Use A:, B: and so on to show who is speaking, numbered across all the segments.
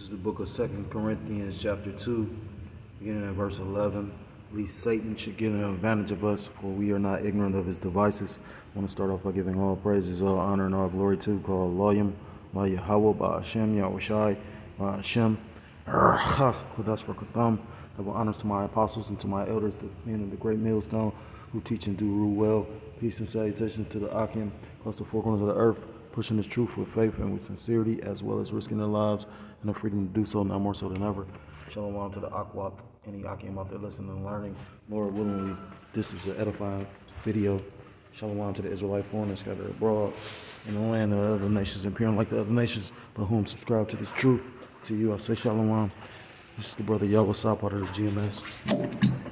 A: is the book of 2 Corinthians chapter 2, beginning at verse 11. At least Satan should get an advantage of us, for we are not ignorant of his devices. I want to start off by giving all praises, all honor, and all glory to God, Loyam, La Yahweh, Ba Hashem, Yahushai, Ba Hashem, Kodash Rakatham. Double honors to my apostles and to my elders, the men of the great millstone, who teach and do rule well. Peace and salutations to the Akim, across the four corners of the earth, pushing this truth with faith and with sincerity, as well as risking their lives and the freedom to do so, now more so than ever. Shalom to the Akwat, any Akim out there listening and learning. Lord willingly, this is an edifying video. Shalom to the Israelite foreigners scattered abroad in the land of other nations, appearing like the other nations, but whom subscribe to this truth. To you, I say shalom. This is the brother Yawasah, part of the GMS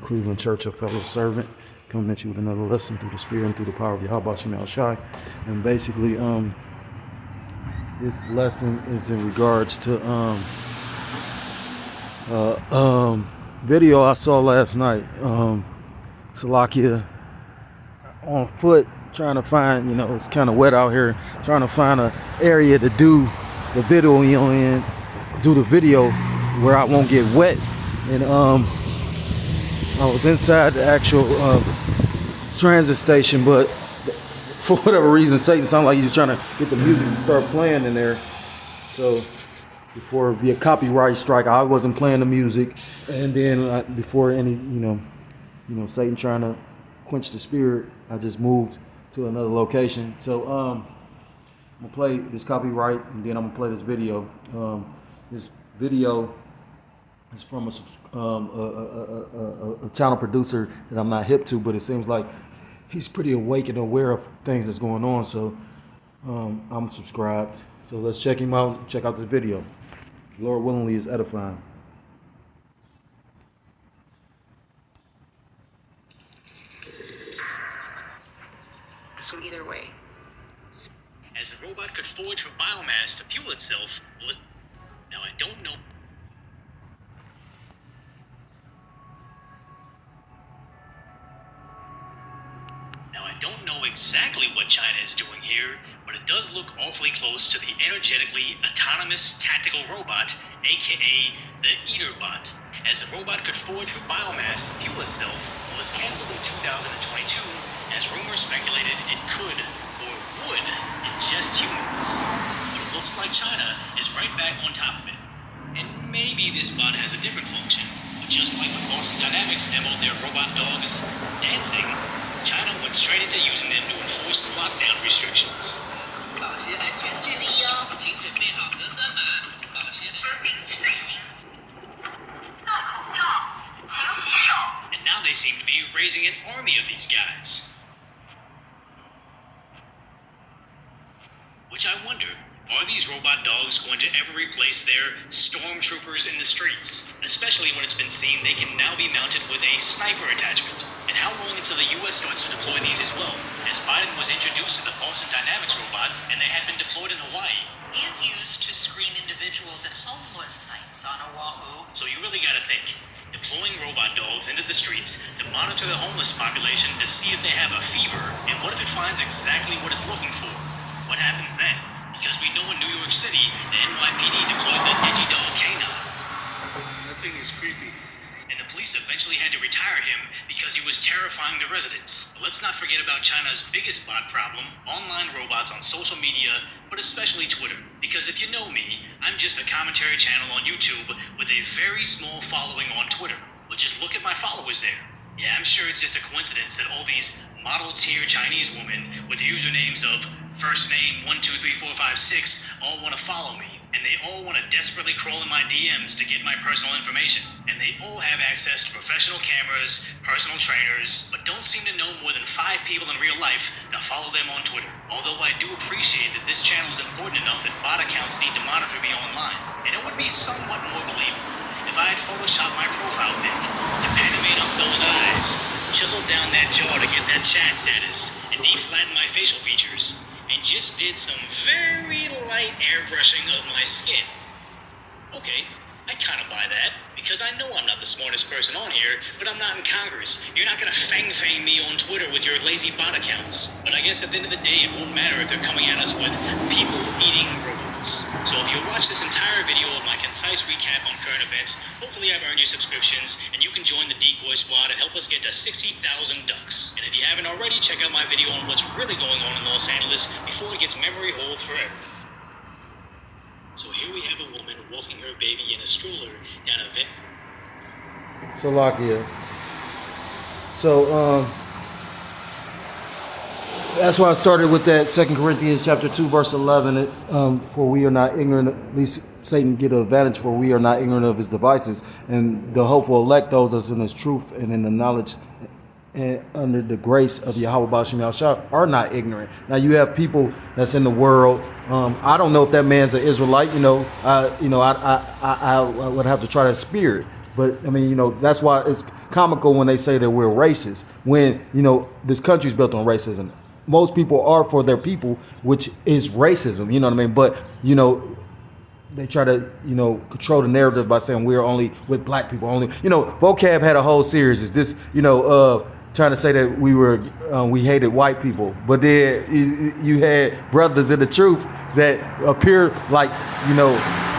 A: Cleveland Church, a fellow servant, coming at you with another lesson through the Spirit and through the power of Yahweh Shemel Shai. And basically, this lesson is in regards to video I saw last night. Salakia on foot, trying to find, it's kind of wet out here, trying to find an area to do the video in, do the video where I won't get wet. And I was inside the actual transit station, but for whatever reason, Satan sounded like he was trying to get the music to start playing in there. So before it be a copyright strike, I wasn't playing the music. And then before any, Satan trying to quench the spirit, I just moved to another location. So I'm gonna play this copyright, and then I'm gonna play this video. This video is from a channel producer that I'm not hip to, but it seems like he's pretty awake and aware of things that's going on. So I'm subscribed. So let's check him out and check out this video. Lord willingly is edifying.
B: So either way.
C: As the robot could forage for biomass to fuel itself, was now I don't know. I don't know exactly what China is doing here, but it does look awfully close to the energetically autonomous tactical robot, aka the Eaterbot. As the robot could forage for biomass to fuel itself, was canceled in 2022, as rumors speculated it could or would ingest humans. But it looks like China is right back on top of it. And maybe this bot has a different function, but just like when Boston Dynamics demoed their robot dogs dancing, China went straight into using them to enforce the lockdown restrictions. And now they seem to be raising an army of these guys. Which I wonder, are these robot dogs going to ever replace their stormtroopers in the streets? Especially when it's been seen they can now be mounted with a sniper attachment. And how long until the US starts to deploy these as well? As Biden was introduced to the Boston Dynamics robot, and they had been deployed in Hawaii.
B: He is used to screen individuals at homeless sites on Oahu.
C: So you really gotta think. Deploying robot dogs into the streets to monitor the homeless population to see if they have a fever, and what if it finds exactly what it's looking for? What happens then? Because we know in New York City, the NYPD deployed the DigiDog K9.
D: That thing is creepy.
C: And the police eventually had to retire him because he was terrifying the residents. But let's not forget about China's biggest bot problem, online robots on social media, but especially Twitter. Because if you know me, I'm just a commentary channel on YouTube with a very small following on Twitter. But just look at my followers there. Yeah, I'm sure it's just a coincidence that all these model-tier Chinese women with usernames of first name 123456 all want to follow me. And they all want to desperately crawl in my DMs to get my personal information. And they all have access to professional cameras, personal trainers, but don't seem to know more than 5 people in real life to follow them on Twitter. Although I do appreciate that this channel is important enough that bot accounts need to monitor me online. And it would be somewhat more believable if I had photoshopped my profile pic to animate up those eyes, chiseled down that jaw to get that chat status, and deflatten my facial features, and just did some very light airbrushing of my skin. Okay, I kind of buy that, because I know I'm not the smartest person on here, but I'm not in Congress. You're not gonna fang me on Twitter with your lazy bot accounts. But I guess at the end of the day, it won't matter if they're coming at us with people-eating robots. residents. So if you'll watch this entire video of my concise recap on current events, hopefully I've earned your subscriptions, and you can join the Decoy Squad and help us get to 60,000 ducks. And if you haven't already, check out my video on what's really going on in Los Angeles before it gets memory hold forever. So here we have a woman walking her baby in a stroller down a vet.
A: Salakia. So, that's why I started with that 2 Corinthians chapter 2, verse 11. For we are not ignorant, at least Satan get an advantage, for we are not ignorant of his devices. And the hopeful elect, those that's in his truth and in the knowledge and under the grace of Yahweh Bashim Yahshua, are not ignorant. Now you have people that's in the world. I don't know if that man's an Israelite. I would have to try to spirit. But I mean, that's why it's comical when they say that we're racist. When this country's built on racism. Most people are for their people, which is racism. You know what I mean? But they try to control the narrative by saying we're only with black people only. Vocab had a whole series. Is this trying to say that we hated white people, but then you had brothers in the truth that appear like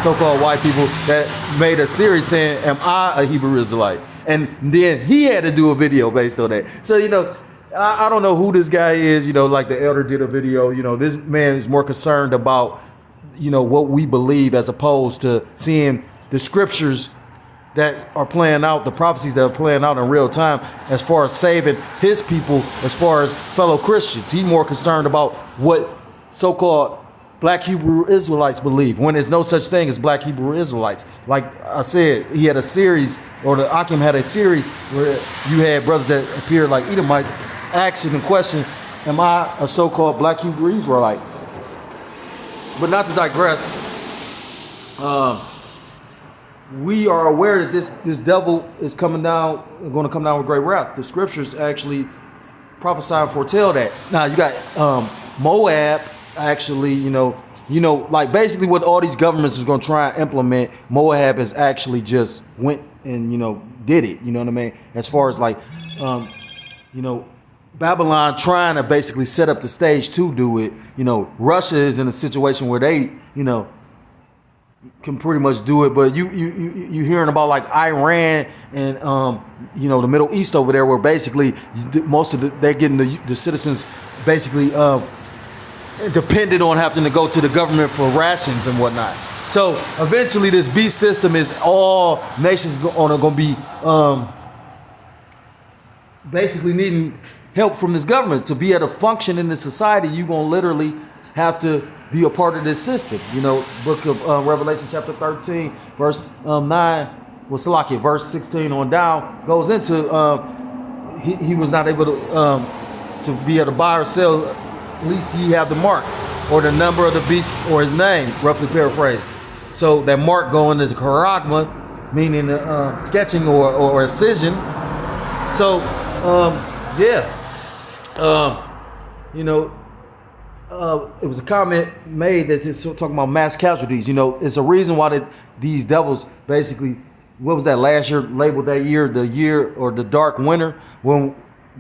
A: so-called white people that made a series saying, "Am I a Hebrew Israelite?" And then he had to do a video based on that. So I don't know who this guy is. Like the elder did a video. This man is more concerned about what we believe as opposed to seeing the scriptures that are playing out, the prophecies that are playing out in real time as far as saving his people, as far as fellow Christians. He's more concerned about what so-called black Hebrew Israelites believe, when there's no such thing as black Hebrew Israelites. Like I said, he had a series, or the Akim had a series where you had brothers that appeared like Edomites asking the question, am I a so-called black Hebrew Israelite? But not to digress, we are aware that this devil is going to come down with great wrath. The scriptures actually prophesy and foretell that. Now you got Moab actually, like basically what all these governments is going to try and implement. Moab has actually just went and did it. You know what I mean? As far as like Babylon trying to basically set up the stage to do it. Russia is in a situation where they can pretty much do it, but you hearing about like Iran and the Middle East over there, where basically they're getting the citizens basically dependent on having to go to the government for rations and whatnot. So eventually this beast system is all nations going to be basically needing help from this government to be able to function in this society. You're going to literally have to be a part of this system. Book of Revelation chapter 13, verse 9, verse 16 on down goes into he was not able to be able to buy or sell, at least he have the mark or the number of the beast or his name, roughly paraphrased. So that mark going into charagma, meaning sketching or incision. So it was a comment made that it's talking about mass casualties. It's a reason why these devils basically, what was that last year labeled that year, the year or the dark winter, when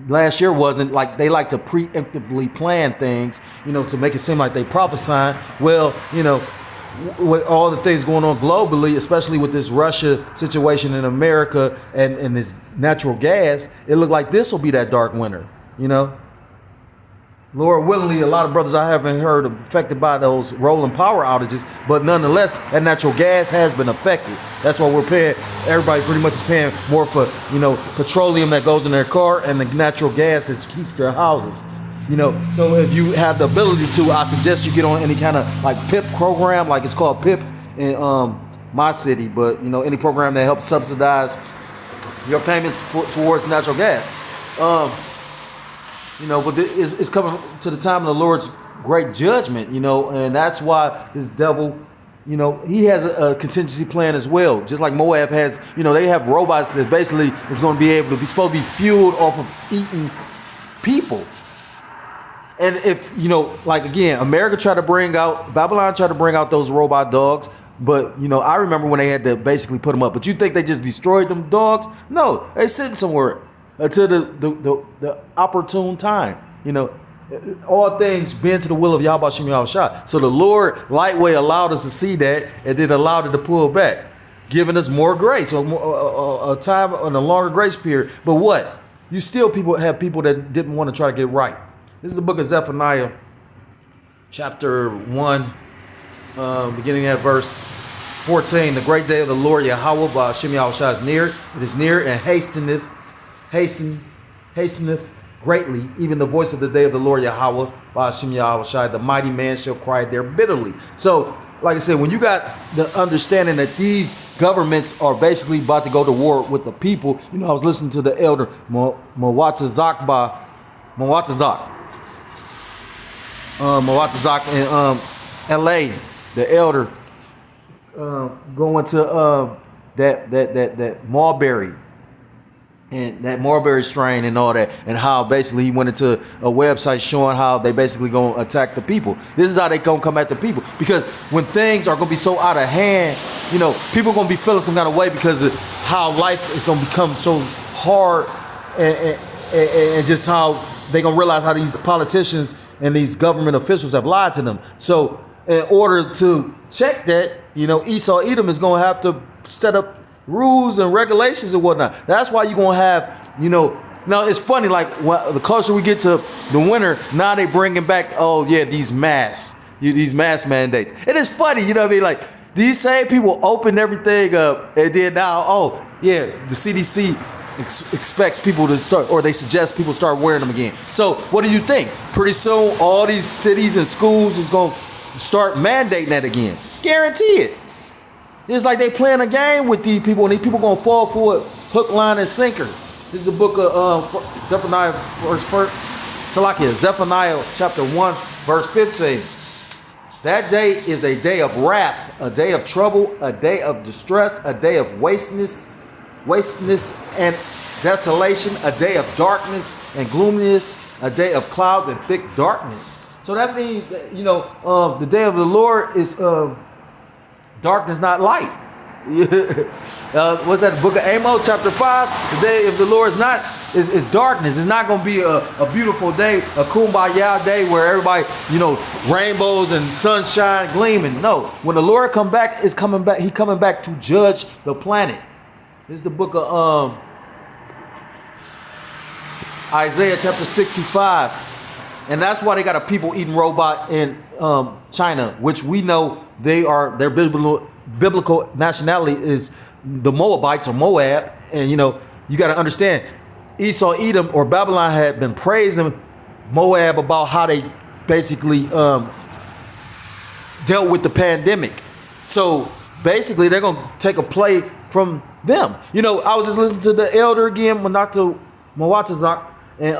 A: last year wasn't, like they like to preemptively plan things, to make it seem like they prophesying. Well, with all the things going on globally, especially with this Russia situation in America and this natural gas, it looked like this will be that dark winter, Lord willingly, a lot of brothers I haven't heard affected by those rolling power outages, but nonetheless, that natural gas has been affected. That's why we're paying, everybody pretty much is paying more for, petroleum that goes in their car and the natural gas that keeps their houses. So if you have the ability to, I suggest you get on any kind of like PIP program, like it's called PIP in my city, but any program that helps subsidize your payments towards natural gas. But it's coming to the time of the Lord's great judgment, and that's why this devil, he has a contingency plan as well. Just like Moab has, they have robots that basically is going to be able to be supposed to be fueled off of eating people. And if, like again, Babylon tried to bring out those robot dogs. But, I remember when they had to basically put them up. But you think they just destroyed them dogs? No, they sitting somewhere until the opportune time. all things bend to the will of Yahweh Shem Yahushua. So the Lord lightweight allowed us to see that, and then allowed it to pull back, giving us more grace, a time on a longer grace period. But what? You still have people that didn't want to try to get right. This is the book of Zephaniah, chapter 1, beginning at verse 14. The great day of the Lord Yahweh by Shem Yahushua is near. It is near and hasteneth greatly. Even the voice of the day of the Lord Yahweh by Shem Yahushua, the mighty man shall cry there bitterly. So, like I said, when you got the understanding that these governments are basically about to go to war with the people, you know, I was listening to the elder Mawatazak in LA, the elder going to that mulberry and that mulberry strain and all that, and how basically he went into a website showing how they basically gonna attack the people. This is how they gonna come at the people, because when things are gonna be so out of hand, you know, people gonna be feeling some kind of way because of how life is gonna become so hard, and just how they gonna realize how these politicians and these government officials have lied to them. So in order to check that, you know, Esau Edom is gonna have to set up rules and regulations and whatnot. That's why you're gonna have, you know, now it's funny, like the closer we get to the winter, now they bringing back, oh yeah, these mask mandates. It is funny, you know what I mean? Like these same people open everything up, and then now, oh yeah, the CDC expects people to start, or they suggest people start wearing them again. So what do you think? Pretty soon all these cities and schools is gonna start mandating that again. Guarantee it. It's like they playing a game with these people, and these people gonna fall for it, hook, line, and sinker. This is a book of Zephaniah, Zephaniah chapter 1, verse 15. That day is a day of wrath, a day of trouble, a day of distress, a day of wasteness and desolation, a day of darkness and gloominess, a day of clouds and thick darkness. So that means, you know, the day of the Lord is darkness, not light. What's that, book of Amos, chapter 5? The day of the Lord is darkness. It's not going to be a beautiful day, a kumbaya day where everybody, you know, rainbows and sunshine gleaming. No, when the Lord come back, He coming back to judge the planet. This is the book of Isaiah chapter 65. And that's why they got a people eating robot in China, which we know their biblical nationality is the Moabites or Moab. And you know, you got to understand, Esau Edom or Babylon had been praising Moab about how they basically dealt with the pandemic. So basically they're going to take a play from them. You know, I was just listening to the elder again, Manakta Mawatazak, and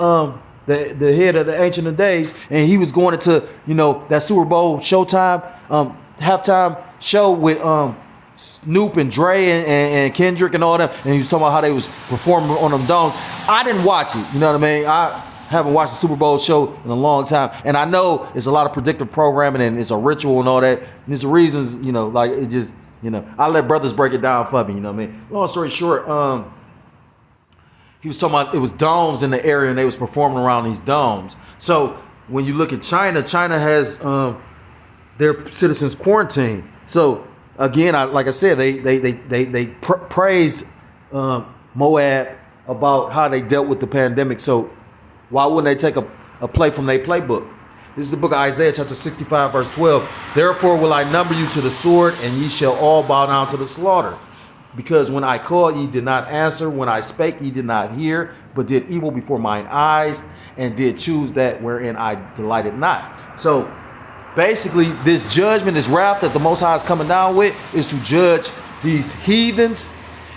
A: the head of the Ancient of Days, and he was going into, you know, that Super Bowl Showtime halftime show with Snoop and Dre and Kendrick and all that, and he was talking about how they was performing on them domes. I didn't watch it, you know what I mean? I haven't watched the Super Bowl show in a long time, and I know it's a lot of predictive programming and it's a ritual and all that, and there's the reasons, you know, like it just, you know, I let brothers break it down for me, you know what I mean? Long story short, he was talking about it was domes in the area, and they was performing around these domes. So when you look at China has their citizens quarantined. So again, like I said, they praised Moab about how they dealt with the pandemic. So why wouldn't they take a play from their playbook? This is the book of Isaiah chapter 65 verse 12. Therefore will I number you to the sword, and ye shall all bow down to the slaughter. Because when I called, ye did not answer. When I spake, ye did not hear, but did evil before mine eyes, and did choose that wherein I delighted not. So basically, this judgment, this wrath that the Most High is coming down with, is to judge these heathens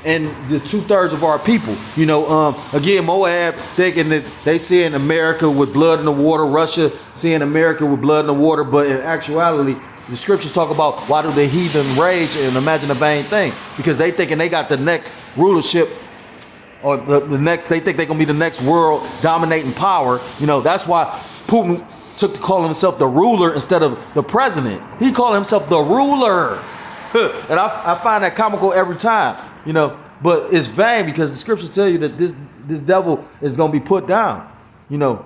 A: and the 2/3 of our people. You know, again, Moab thinking that they seeing America with blood in the water, Russia seeing America with blood in the water, but in actuality, the scriptures talk about why do the heathen rage and imagine a vain thing? Because they thinking they got the next rulership, or the next, they think they're gonna be the next world dominating power. You know, that's why Putin took to call himself the ruler instead of the president. He called himself the ruler. And I find that comical every time, you know, but it's vain because the scriptures tell you that this devil is gonna be put down, you know.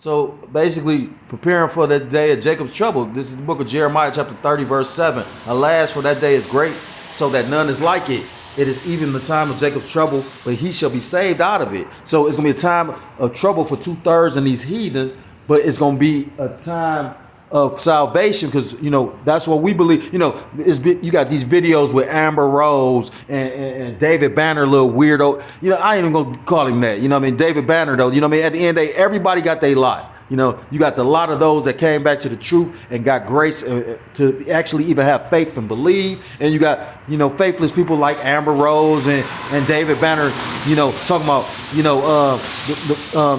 A: So basically, preparing for that day of Jacob's trouble. This is the book of Jeremiah, chapter 30, verse 7. Alas, for that day is great, so that none is like it. It is even the time of Jacob's trouble, but he shall be saved out of it. So it's going to be a time of trouble for 2/3 of these heathen, but it's going to be a time of salvation, because that's what we believe. You got these videos with Amber Rose and David Banner, little weirdo. I ain't even gonna call him that. David Banner though. At the end of the day, everybody got their lot. You got the lot of those that came back to the truth and got grace to actually even have faith and believe. And you got, faithless people like Amber Rose and David Banner, talking about,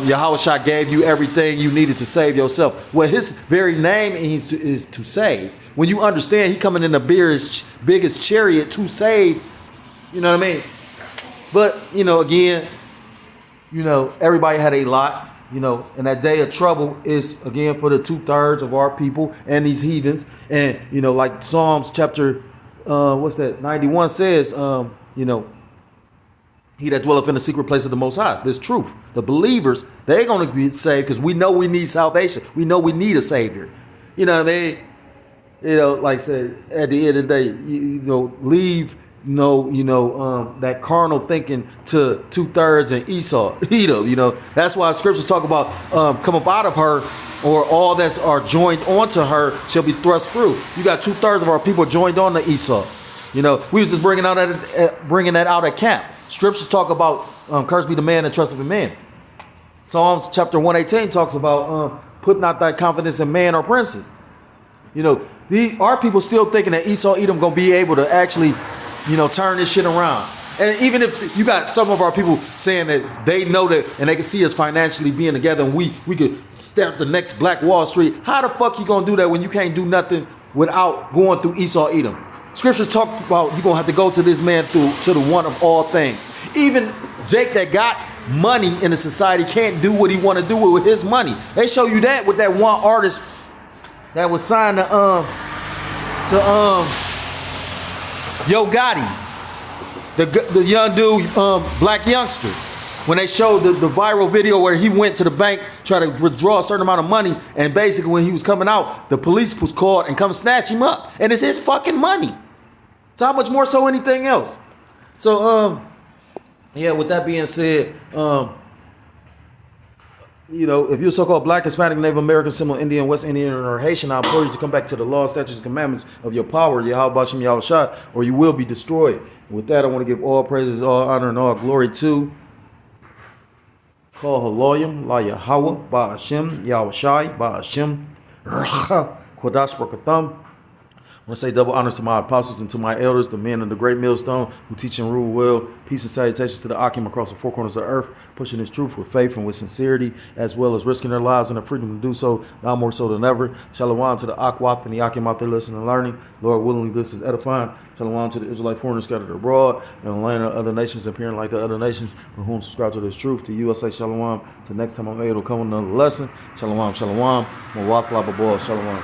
A: Yahushua gave you everything you needed to save yourself. Well, his very name is to save. When you understand he coming in the biggest chariot to save, you know what I mean? But, again, everybody had a lot. And that day of trouble is, again, for the 2/3 of our people and these heathens. And, like Psalms chapter, 91 says, he that dwelleth in the secret place of the Most High. This truth. The believers, they're going to be saved because we know we need salvation. We know we need a Savior. You know what I mean? Like I said, at the end of the day, leave that carnal thinking to 2/3 and Esau, Edom. That's why scriptures talk about come up out of her, or all that are joined onto her shall be thrust through. You got 2/3 of our people joined on to Esau. We was just bringing that out at camp. Scriptures talk about cursed be the man that trusteth in man. Psalms chapter 118 talks about put not thy confidence in man or princes. Our people still thinking that Esau, Edom gonna be able to actually turn this shit around. And even if you got some of our people saying that they know that and they can see us financially being together and we could start the next Black Wall Street, how the fuck you gonna do that when you can't do nothing without going through Esau, Edom? Scriptures talk about you're gonna have to go to this man to the one of all things. Even Jake that got money in the society can't do what he want to do with his money. They show you that with that one artist that was signed to Yo Gotti, the young dude, black youngster. When they showed the viral video where he went to the bank, tried to withdraw a certain amount of money, and basically when he was coming out, the police was called and come snatch him up. And it's his fucking money. So how much more so anything else? So, with that being said, if you're so-called Black, Hispanic, Native American, Seminole, Indian, West Indian, or Haitian, I implore you to come back to the law, statutes, and commandments of your power, Yahweh Bashem Yahushua, or you will be destroyed. With that, I want to give all praises, all honor, and all glory to Kol Haloyim, La Yahweh, Ba'ashem, Yahushai, Ba'ashem, Kodash Barakatham. I want to say double honors to my apostles and to my elders, the men of the great millstone who teach and rule well. Peace and salutations to the Akim across the four corners of the earth, pushing this truth with faith and with sincerity, as well as risking their lives and their freedom to do so, now more so than ever. Shalom to the Akwath and the Akim out there listening and learning. Lord willingly, this is edifying. Shalom to the Israelite foreigners scattered abroad and the land of other nations, appearing like the other nations for whom subscribe to this truth. To you, I say shalom. Till next time I'm able to come with another lesson. Shalom, shalom. Mawaf lababah, shalom.